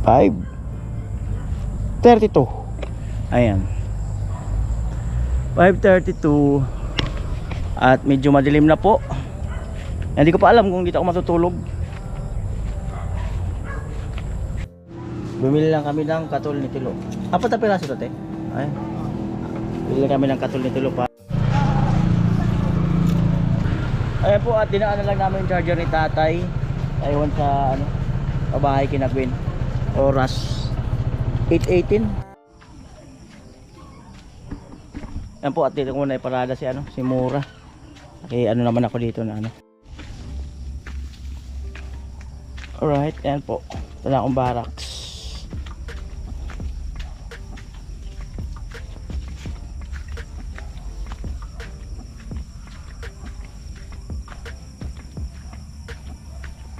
5:32. Ayan, 5:32 at medyo madilim na po. Hindi ko pa alam kung dito ako matutulog. Bumili lang kami ng katol ni Tilo. Apat na piraso to, te. Ay. Bumili kami ng katol ni Tilo pa. Ayan po, at dinaan na lang namin yung charger ni tatay. Aywan sa ano, pabahay kina Gwen. Oras 8:18. Ayan po, at dito ko na iparada si ano, si Mura. Okay, ano naman ako dito na ano. Alright, ayan po. Ito na akong barracks.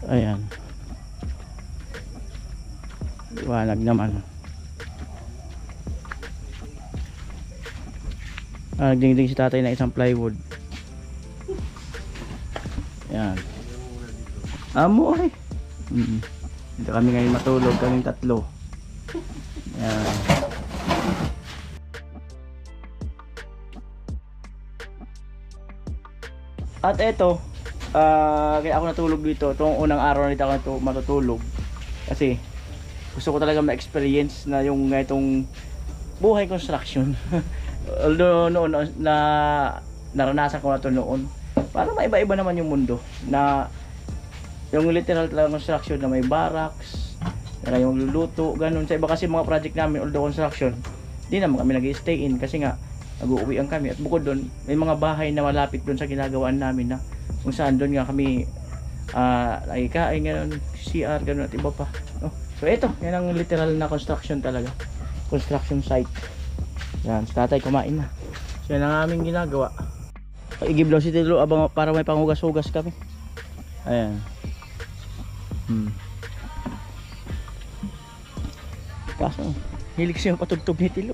Ayan, liwanag naman. Nagdingding si tatay na isang plywood. Ayan, amo ay. Dito kami ngayon matulog, kaming tatlo. Ayan. At eto, kaya ako natulog dito. Itong unang araw na dito ako matutulog kasi gusto ko talaga ma-experience na yung itong buhay construction. Although noon na naranasan ko na ito noon, para maiba-iba naman yung mundo na yung literal talaga construction na may barracks, na yung luluto, ganun. Sa iba kasi mga project namin, although construction, di naman kami nag-stay in kasi nga nag-uuwian kami. At bukod doon, may mga bahay na malapit doon sa ginagawaan namin na kung saan doon nga kami nakikain, gano'n, CR, gano'n at iba pa, no? So ito, yan ang literal na construction talaga, construction site. Yan, si tatay kumain na. So yan ang aming ginagawa. Igiblaw si Tilo abang para may panghugas-hugas kami. Ayan. Kaso hilig siya patugtog ni Tilo.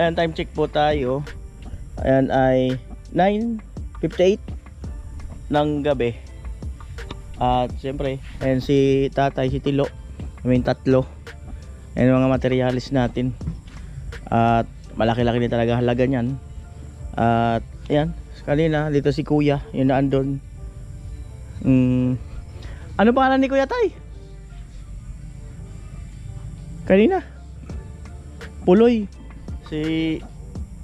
Ayan, time check po tayo. Ayan ay 9:58 ng gabi. At siyempre, ayan si tatay, si Tilo, kaming tatlo. Ayan mga materialis natin. At malaki-laki din talaga halaga niyan. At ayan, kanina dito si kuya, yun na andon. Ano pangalan ni kuya tay? Kanina Puloy. Si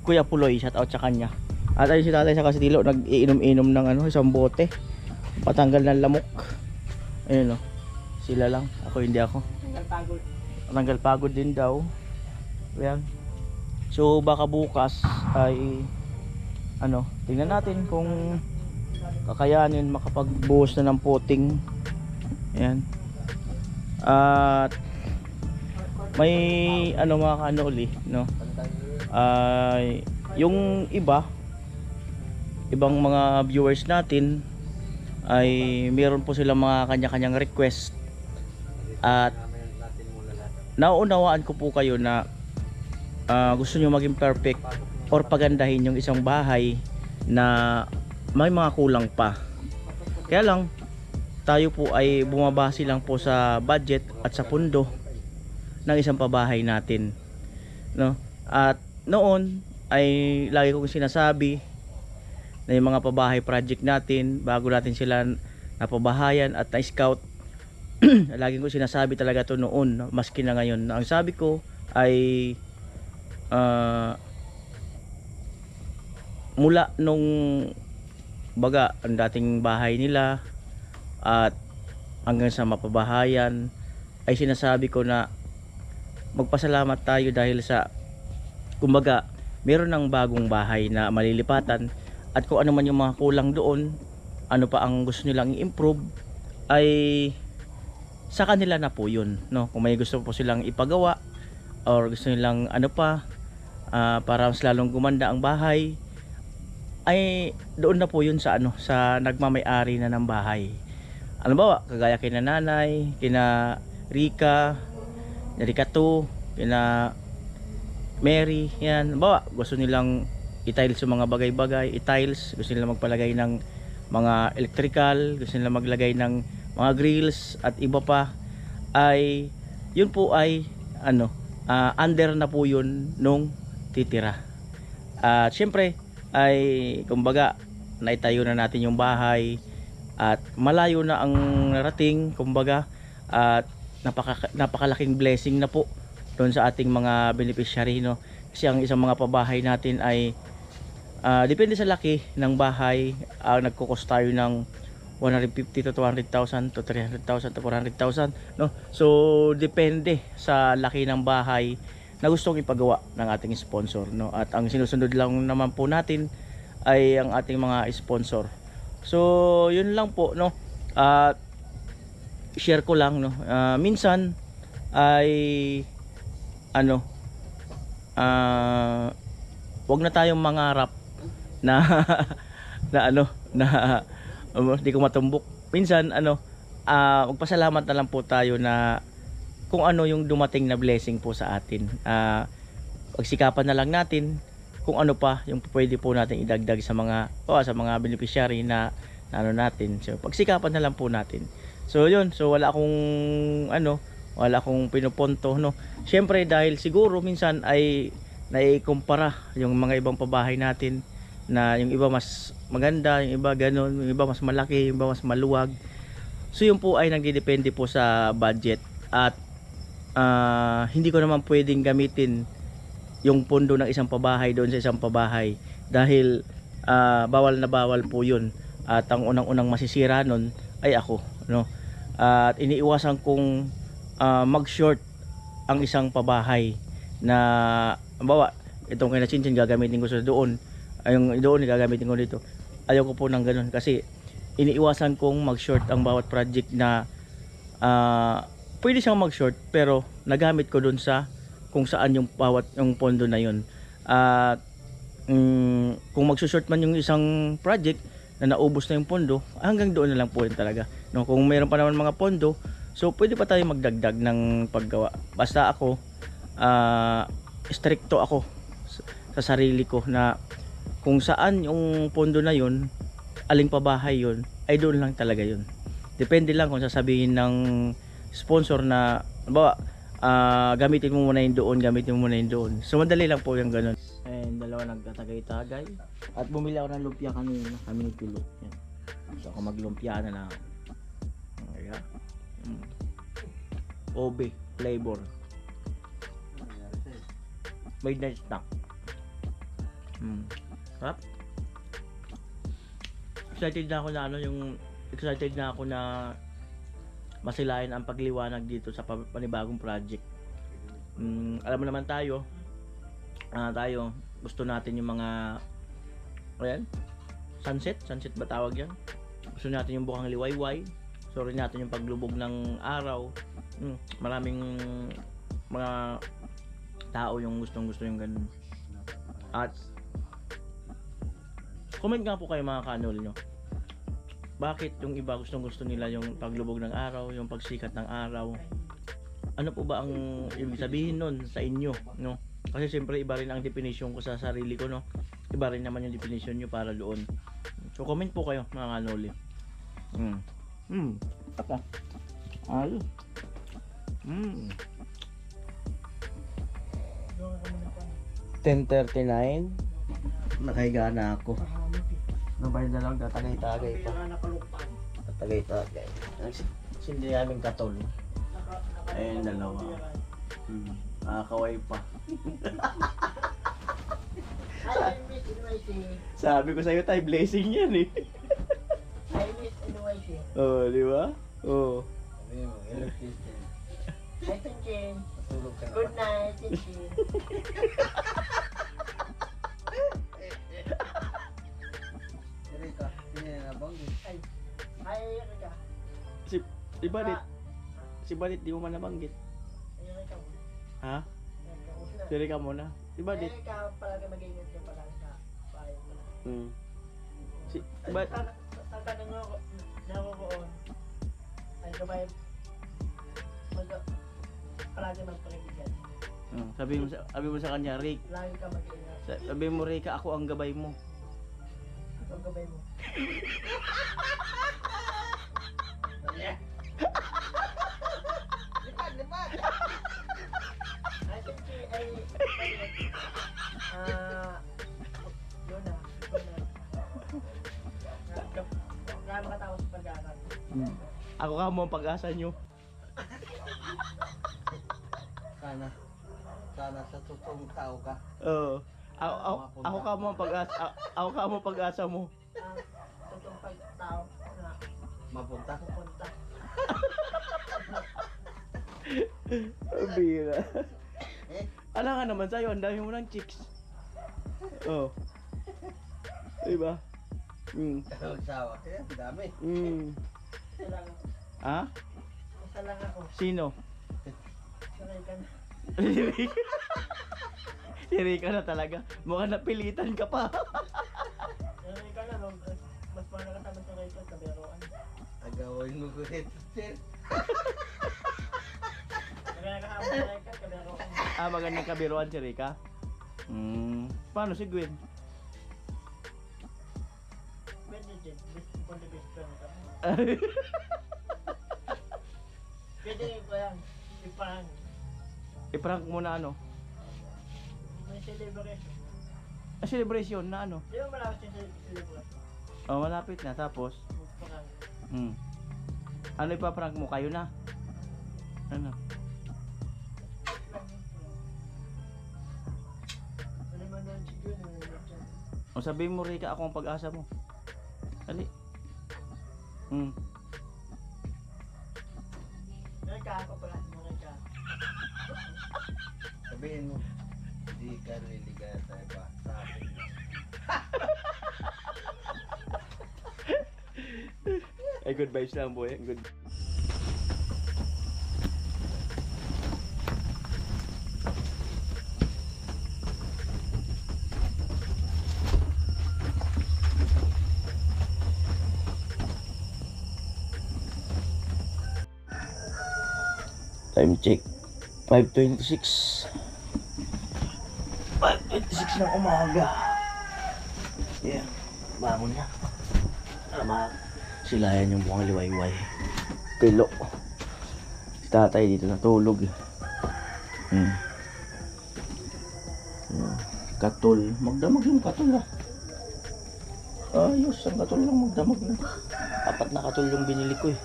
Kuya Puloy, shout out sa kanya. At ayun si tatay sa si Tilo, nag-iinom-inom ng ano, isang bote patanggal ng lamok. Ayun o, sila lang, ako hindi ako. Tanggal pagod din daw. Ayan. So baka bukas ay ano, tingnan natin kung kakayanin makapagbuhos na ng puting. Ayan. At may ano mga kanoli, no? Yung ibang mga viewers natin ay meron po silang mga kanya-kanyang request. At nauunawaan ko po kayo na gusto nyo maging perfect or pagandahin yung isang bahay na may mga kulang pa. Kaya lang tayo po ay bumabase lang po sa budget at sa pundo ng isang pabahay natin, no? At noon ay lagi kong sinasabi na yung mga pabahay project natin, bago natin sila napabahayan at na-scout, lagi kong sinasabi talaga to noon, no? Maski na ngayon, ang sabi ko ay mula nung baga ang dating bahay nila at hanggang sa mapabahayan, ay sinasabi ko na magpasalamat tayo dahil sa kumbaga meron ng bagong bahay na malilipatan. At kung ano man yung mga kulang doon, ano pa ang gusto nilang i-improve, ay sa kanila na po yun, no? Kung may gusto po silang ipagawa or gusto nilang ano pa, para mas lalong gumanda ang bahay, ay doon na po yun sa ano, sa nagmamay-ari na ng bahay. Ano ba, kagaya kina nanay, kina Rika 2, kina Mary, yan. Bawa, gusto nilang i-tiles yung mga bagay-bagay, i-tiles, gusto nilang magpalagay ng mga electrical, gusto nilang maglagay ng mga grills at iba pa, ay yun po ay under na po yun nung titira. At syempre ay kumbaga naitayo na natin yung bahay at malayo na ang narating, kumbaga, at napakalaking blessing na po doon sa ating mga beneficiary, no? Kasi ang isang mga pabahay natin ay depende sa laki ng bahay, nagko-cost tayo ng 150 to 200,000 to 300,000 to 400,000, no? So depende sa laki ng bahay na gustong ipagawa ng ating sponsor, no? At ang sinusunod lang naman po natin ay ang ating mga sponsor. So yun lang po, no? Share ko lang, no? Minsan ay wag na tayong mangarap na hindi ko matumbok. Minsan magpasalamat na lang po tayo na kung ano yung dumating na blessing po sa atin. Pagsikapan na lang natin kung ano pa yung pwede po natin idagdag sa mga beneficiary na natin. So pagsikapan na lang po natin. So yun, so wala akong pinupunto, no. Syempre dahil siguro minsan ay naikumpara yung mga ibang pabahay natin na yung iba mas maganda, yung iba ganon, yung iba mas malaki, yung iba mas maluwag. So yun po ay nagdidepende po sa budget at hindi ko naman pwedeng gamitin yung pondo ng isang pabahay doon sa isang pabahay dahil bawal na bawal po yun at ang unang-unang masisira nun ay ako, no. At iniiwasan kong mag-short ang isang pabahay na bawa itong kay na Chinchin gagamitin ko sa doon, yung doon gagamitin ko dito. Ayaw ko po ng ganun kasi iniiwasan kong mag-short ang bawat project na pwede siyang mag-short pero nagamit ko doon sa kung saan yung pondo na yun. At kung mag-short man yung isang project na naubos na yung pondo, hanggang doon na lang po yun talaga, no? Kung mayroon pa naman mga pondo, so pwede pa tayo magdagdag ng paggawa. Basta ako stricto ako sa sarili ko na kung saan yung pondo na yun, aling pabahay yun, ay doon lang talaga yun. Depende lang kung sasabihin ng sponsor na bawa gamitin mo muna yung doon, gamitin mo muna yung doon. So madali lang po yung ganun. And dalawa nagtatagay-tagay. At bumili ako ng lumpia kanina, kami ni Pilo. Yan. So ako maglumpia na lang. Ayan. Obe flavor. Midnight snack. Sarap. Excited na ako na masilayan ang pagliwanag dito sa panibagong project. Alam mo naman tayo gusto natin yung mga sunset ba tawag yan? Gusto natin yung bukang liwayway. Gusto rin natin yung paglubog ng araw. Maraming mga tao yung gustong yung ganun. At comment nga po kayo mga kanol nyo, bakit yung iba gusto nila yung paglubog ng araw, yung pagsikat ng araw? Ano po ba ang ibig sabihin nun sa inyo, no? Kasi siyempre iba rin ang definition ko sa sarili ko, no? Iba rin naman yung definition nyo para doon. So comment po kayo mga kanoli. Apa? 10:39. Nakahiga na ako. Nabay na lang, tatagay-tagay pa. Tatagay-tagay. Sindi namin katol. Ayun, dalawa. Nakakaway pa. Sabi ko sa'yo tayo, blessing yan eh. Oh, di ba? Oh. Hi, Chinchin. Good night, Chinchin. Ay, Rika. Si Balit. Si Balit, di mo man nabanggit. Ay, Rika mo. Ha? Si Rika muna. Si Balit. Ay, Rika, palagi mag-ingat ka pala sa bahay mo. Si Balit. Sa tanong mo, nakukuon. Ay, kabay. Palagi magpakibigan. Sabi mo sa kanya, Rick. Lagi ka mag-ingat. Sabi mo, Rika, ako ang gabay mo. Ang gabay mo. Lipat. I think yun na. Kaya makatapos sa pag-aaral. Ako ka mo ang pag-asa nyo. Sana sa totoong tao ka. Oo. Ako ka mo ang pag-asa. Ako ka mo ang pag-asa mo. Totoong pagtao na Mapunta. pupunta. Bira. Ala nga naman sa'yo, ang dami mo ng chicks. Oh. Diba? Sawa kaya, dami. Isa lang. Ha? Isa lang ako. Sino? Sanay ka na. Si Rika na talaga. Mukhang napilitan ka pa. Sanay ka na. Mas parang nakatama sa Rachel, kabiruan. Agawin mo ko ito, sir. Kaya nakahapon sa Rachel, kabiruan. Magandang kabiruan si Rika. Paano si Gwen? Pwede din. Kung di best friend ka. Pwede ko yan. Ipang. I-prank mo na ano? May celebration. Celebration na ano? Di ba malapit yung celebration? Oh, malapit na. Tapos? Parang Ano ipaprank mo? Kayo na? Ano? ano man doon siguro nanonood siya. O sabihin mo Rika, ako ang pag-asa mo. Ali. Nagkaka pala. Nagkaka. Sabihin mo, di ka liligaya tayo ba sa akin? Ay, good vibes lang boy. Good. Time check 5:26 ng umaga. Yeah, bangon na. Silayan yung buong liwayway. Tilo. Si tatay dito natulog. Katul. Magdamag yung katul ah. Ayos, ang katul lang magdamag na. 4 na katul yung binili ko eh.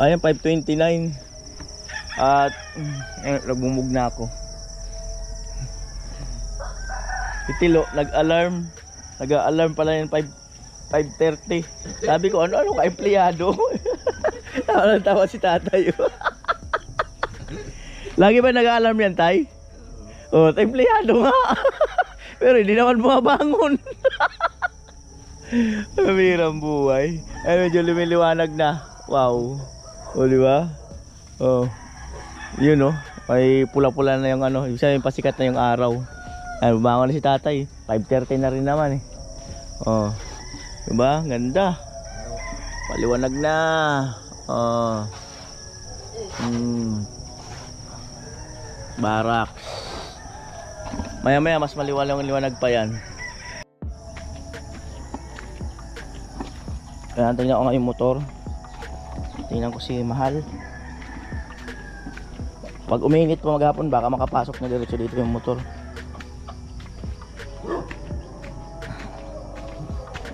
Ayan, 5:29. At nagbumug na ako. Itilo, nag-alarm. Nag-alarm pala yung 5:30. Sabi ko, ano ka, empleyado? Tawa si tatay. Lagi ba nag-alarm yan, tay? Oh, empleyado nga. Pero hindi naman bumabangon. Mirang buhay. Ay, medyo lumiliwanag na. Wow. O, di ba? Oh. Yun, oh. May pula-pula na yung ano. Ibig sabihin, pasikat na yung araw. Ay, bumangon na si tatay. 5:30 na rin naman eh. Oh. Diba? Ganda. Paliwanag na. Oh. Barak. Maya-maya mas maliwanag pa yan. Kaya tingnan ko nga yung motor. Tingnan ko si Mahal. Pag uminit pa maghapon baka makapasok na diretso dito yung motor.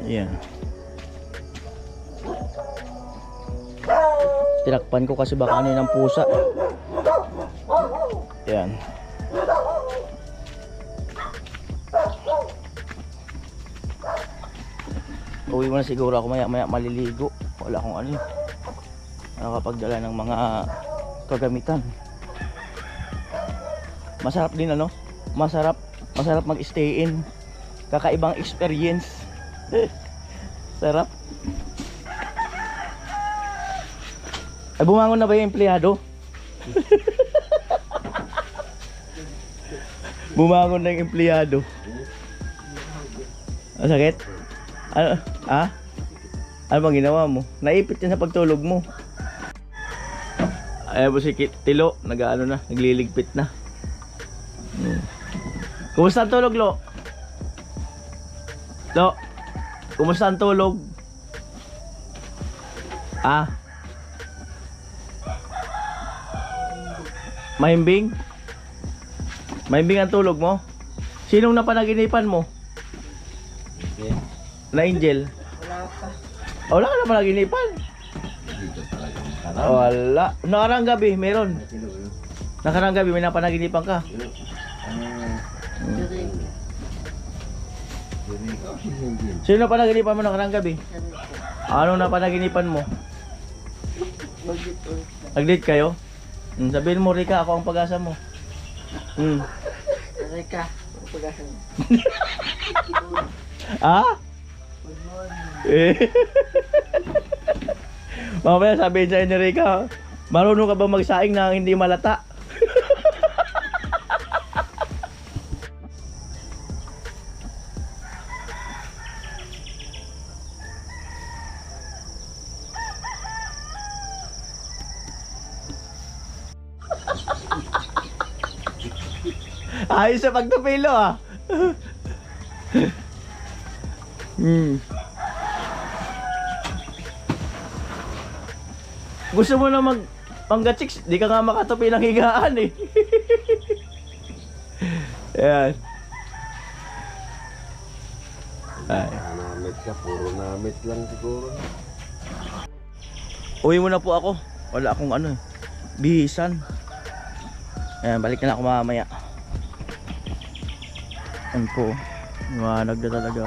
Ayan. Tinakpan ko kasi baka ano yun ng pusa. Ayan. Uwi mo na siguro ako maya maliligo. Wala akong ano yun. Nakapagdala ng mga kagamitan. Masarap din ano? Masarap mag-stay in. Kakaibang experience. Sarap. Ay, bumangon na ba yung empleyado? Bumangon na yung empleyado. Ang sakit? Ano? Ha? Ano bang ginawa mo? Naipit yan sa pagtulog mo. Ayan po si Tilo, nagliligpit na. Kumusta ang tulog, Lo? Lo? Kumusta ang tulog? Ah? Mahimbing? Mahimbing ang tulog mo? Sinong napanaginipan mo? Hindi. Na Angel? Wala pa. Wala ka napanaginipan? Dito talaga ang karam. Wala. Nakarang gabi, meron. Nakarang gabi, may napanaginipan ka. Sino napanaginipan mo nakarang gabi? Ano napanaginipan mo? Mag-dito. Nag-date kayo? Sabihin mo, Rika, ako ang pag-asa mo. Rika, pag-asa mo. Ah? Good morning. Eh. Mamaya sabihin sa'yo ni Rika, marunong ka ba magsaing na hindi malata? Ayos sa pagtupilo ah. Gusto mo na pangga chicks, di ka nga makatupi ng higaan eh. Ayan. Ay. Namit ka, puro namit lang siguro. Uwi muna po ako. Wala akong ano, bihisan. Ayan, balik na ako mamaya. Ayan po. Liwanag na talaga.